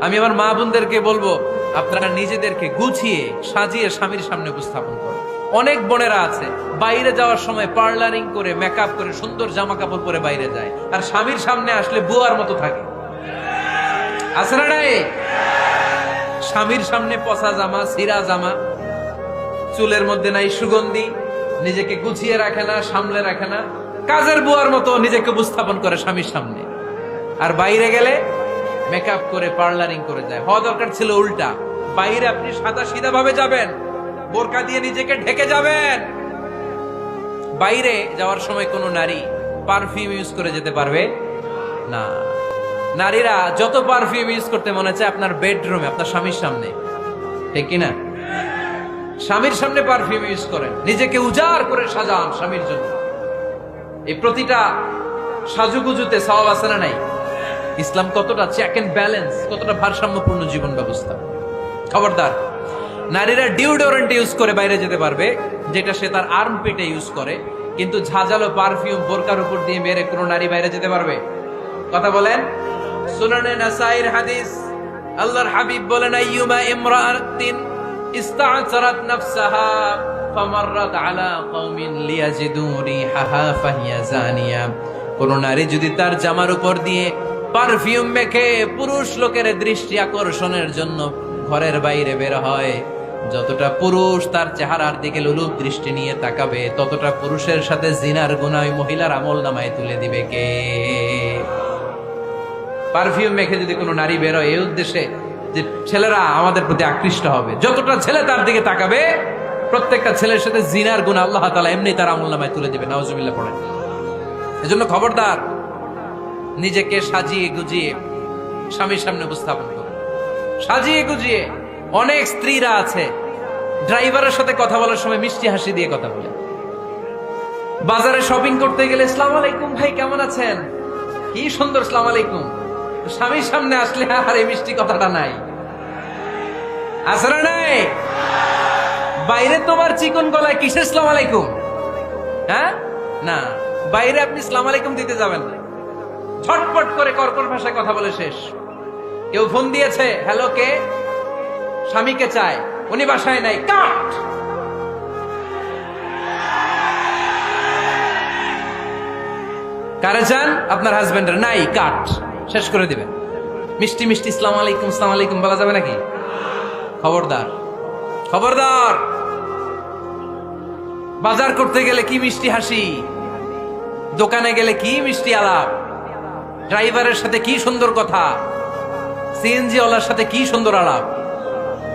আমি আমার মা বোনদেরকে বলবো, আপনারা নিজেদেরকে গুছিয়ে সাজিয়ে স্বামীর সামনে উপস্থাপন করুন। অনেক বোনেরা আছে বাইরে যাওয়ার সময় পার্লারিং করে মেকআপ করে সুন্দর জামা কাপড় পরে বাইরে যায়, আর স্বামীর সামনে আসলে বুয়ার মতো থাকে। আছে না নাই? স্বামীর সামনে পচা জামা, ছিঁড়া জামা, চুলের মধ্যে নাই সুগন্ধি, নিজেকে গুছিয়ে রাখে না, সামলে রাখে না, কাজের বুয়ার মতো নিজেকে উপস্থাপন করে স্বামীর সামনে। আর বাইরে গেলে মেকআপ করে পার্লারিং করে যায়। হওয়া দরকার ছিল উল্টা, বাইরে আপনি সাদা সিধা ভাবে যাবেন, বোরকা দিয়ে নিজেকে ঢেকে যাবেন। বাইরে যাওয়ার সময় কোনো নারী পারফিউম ইউজ করে যেতে পারবে না। নারীরা যত পারফিউম ইউজ করতে মনে চায় আপনার বেডরুমে, আপনার স্বামীর সামনে, ঠিক কিনা? স্বামীর সামনে পারফিউম ইউজ করেন, নিজেকে উজাড় করে সাজান স্বামীর জন্য। এই প্রতিটা সাজুগুজুতে সওয়াব আছে না নাই? ইসলাম কতটা চেক এন্ড ব্যালেন্স, কতটা ভারসাম্যপূর্ণ জীবন ব্যবস্থা। খবরদার, নারীরা ডিওডোরেন্ট ইউজ করে বাইরে যেতে পারবে, যেটা সে তার আর্ম পেটে ইউজ করে, কিন্তু ঝাঁঝালো পারফিউম বোরকার উপর দিয়ে মেরে কোনো নারী বাইরে যেতে পারবে? কথা বলেন। সুনানে নাসাইর হাদিস, আল্লাহর হাবিব বলেন, আইয়ুমা ইমরাআতিন ইস্তা'সারাত নাফসাহা ফামাররাত আলা কওমিন লিয়াজিদু রিহাহা ফাহিয়া জানিয়া। কোন নারী যদি তার জামার উপর দিয়ে পারফিউম মেখে পুরুষ লোকের দৃষ্টি আকর্ষণের জন্য ঘরের বাইরে বের হয়, যতটা পুরুষ তার চেহারার দিকে লোলুপ দৃষ্টি নিয়ে তাকাবে, ততটা পুরুষের সাথে জিনার গুনাহ ওই মহিলার আমলনামায় তুলে দিবে কে? পারফিউম মেখে যদি কোনো নারী বের হয় এই উদ্দেশ্যে যে ছেলেরা আমাদের প্রতি আকৃষ্ট হবে, যতটা ছেলে তার দিকে তাকাবে, প্রত্যেকটা ছেলের সাথে জিনার গুনাহ আল্লাহ তাআলা এমনি তার আমলনামায় তুলে দিবে। নাউজুবিল্লাহ পড়েন। এজন্য খবরদার, নিজেকে সাজিয়ে গুজিয়ে স্বামীর সামনে উপস্থাপন করুন, সাজিয়ে গুজিয়ে। অনেক স্ত্রীরা আছে ড্রাইভারের সাথে কথা বলার সময় মিষ্টি হাসি দিয়ে কথা বলে। বাজারে শপিং করতে গেলে আসসালামু আলাইকুম ভাই, কেমন আছেন? কি সুন্দর আসসালামু আলাইকুম। স্বামীর সামনে আসলে আর এই মিষ্টি কথাটা নাই। আছে না নাই? বাইরে তোমার চিকন গলায় কিসের আসসালামু আলাইকুম? হ্যাঁ না, বাইরে আপনি আসসালামু আলাইকুম দিতে যাবেন না, ঝটপট করে কর্কশ ভাষায় কথা বলে শেষ। কেউ ফোন দিয়েছে, হ্যালো কে? স্বামীকে চায়, উনি বাসায় নাই, কাট। কারে চান? আপনার হাজবেন্ডের, নাই, কাট, শেষ করে দিবেন। মিষ্টি মিষ্টি আসসালামু আলাইকুম আসসালামু আলাইকুম বলা যাবে নাকি? খবরদার, খবরদার। বাজার করতে গেলে কি মিষ্টি হাসি, দোকানে গেলে কি মিষ্টি আলাপ, ড্রাইভারের সাথে কি সুন্দর কথা, সিএনজি ওয়ালার সাথে কি সুন্দর আলাপ,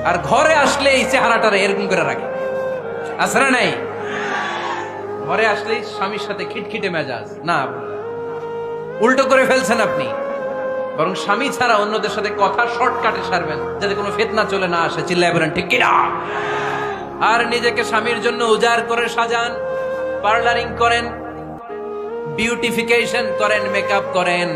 আর ঘরে আসলে এই চেহারাটারে এরকম করে রাখে। আছে না নাই? ঘরে আসলেই স্বামীর সাথে খিটখিটে মেজাজ। না, উল্টো করে ফেলছেন আপনি। বরং স্বামী ছাড়া অন্যদের সাথে কথা শর্টকাটে সারবেন, যাতে কোনো ফিতনা চলে না আসে। চিল্লায় বলেন ঠিক কিনা? আর নিজেকে স্বামীর জন্য উজাড় করে সাজান, পার্লারিং করেন, বিউটিফিকেশন করেন, মেকআপ করেন,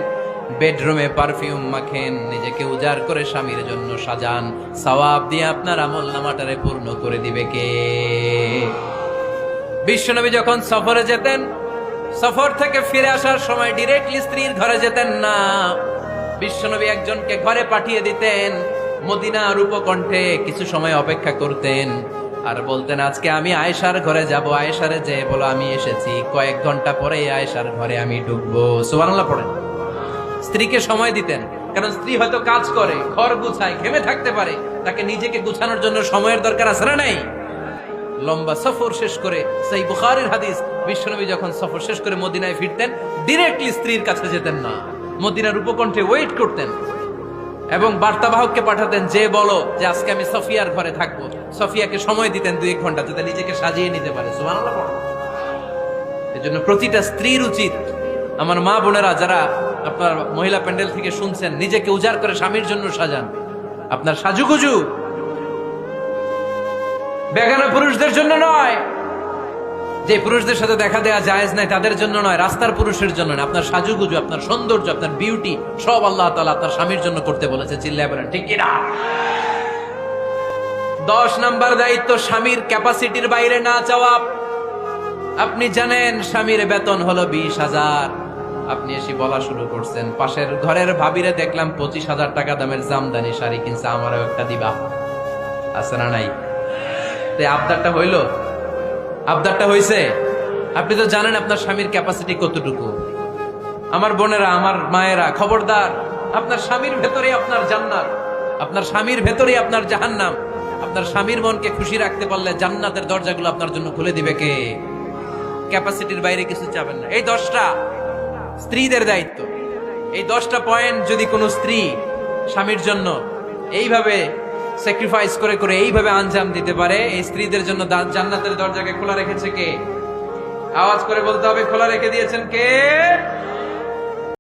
বেডরুমে পারফিউম মাখেন, নিজেকে উজাড় করে স্বামীর জন্য সাজান। সওয়াব দিয়ে আপনার আমলনামাটারে পূর্ণ করে দিবে কে? বিশ্বনবী যখন সফরে যেতেন, সফর থেকে ফিরে আসার সময় ডিরেক্টলি স্ত্রীর ঘরে যেতেন না। বিশ্বনবী একজনকে ঘরে পাঠিয়ে দিতেন, মদিনার উপকণ্ঠে কিছু সময় অপেক্ষা করতেন, আর বলতেন আজকে আমি আয়েশার ঘরে যাব। আয়েশারে যে বলো আমি এসেছি, কয়েক ঘন্টা পরে আয়েশার ঘরে আমি ঢুকবো। সুবহানাল্লাহ পড়েন। স্ত্রীকে সময় দিতেন, কারণ স্ত্রী হয়তো কাজ করে, ঘর গুছায়, ঘেমে থাকতে পারে, তাকে নিজেকে গুছানোর জন্য সময়ের দরকার আছে না নাই? লম্বা সফর শেষ করে, সেই বুখারীর হাদিস, বিশ্বনবী যখন সফর শেষ করে মদিনায় ফিরতেন, ডিরেক্টলি স্ত্রীর কাছে যেতেন না, মদিনার উপকণ্ঠে ওয়েট করতেন এবং বার্তাবাহককে পাঠাতেন, যে বলো যে আজকে আমি সফিয়ার ঘরে থাকবো। সফিয়াকে সময় দিতেন 2-1 ঘন্টা, যাতে নিজেকে সাজিয়ে নিতে পারে। সুবহানাল্লাহ। এজন্য প্রতিটা স্ত্রীর উচিত, আমার মা বোনেরা যারা আপনার মহিলা প্যান্ডেল থেকে শুনছেন, নিজেকে উজাড় করে স্বামীর জন্য সাজান। আপনার সাজুগুজু বেগানা পুরুষদের জন্য নয়, যে পুরুষদের সাথে দেখা দেয়া জায়েজ নাই তাদের জন্য নয়, রাস্তার পুরুষের জন্য নয়। আপনার সাজুগুজু, আপনার সৌন্দর্য, আপনার বিউটি সব আল্লাহ তাআলা আপনার স্বামীর জন্য করতে বলেছে। চিল্লায় বলেন ঠিক কিনা? 10 নাম্বার দায়িত্ব, স্বামীর ক্যাপাসিটির বাইরে না যাওয়া। আপনি জানেন স্বামীর বেতন হলো 20,000, আপনি এসে বলা শুরু করছেন, পাশের ঘরের ভাবিরে দেখলাম 25,000 টাকা দামের জামদানি শাড়ি কিনছে, আমারও একটা দিবা। আছে না নাই? আবদারটা হইলো? আবদারটা হইছে? আপনি তো জানেন আপনার স্বামীর ক্যাপাসিটি কতটুকু। আমার বোনেরা, আমার মায়েরা, খবরদার, আপনার স্বামীর ভেতরে আপনার জান্নাত, আপনার স্বামীর ভেতরে আপনার জাহান্নাম। আপনার স্বামীর মনকে খুশি রাখতে পারলে জান্নাতের দরজাগুলো আপনার জন্য খুলে দিবে কে? ক্যাপাসিটির বাইরে কিছু চাবেন না। এই 10টা স্ত্রীদের দায়িত্ব। এই 10টা পয়েন্ট যদি কোনো স্ত্রী স্বামীর জন্য এইভাবে স্যাক্রিফাইস করে করে এইভাবে আঞ্জাম দিতে পারে, এই স্ত্রীদের জন্য জান্নাতের দরজাকে খোলা রেখেছে কে? আওয়াজ করে বলতে হবে, খোলা রেখে দিয়েছেন কে?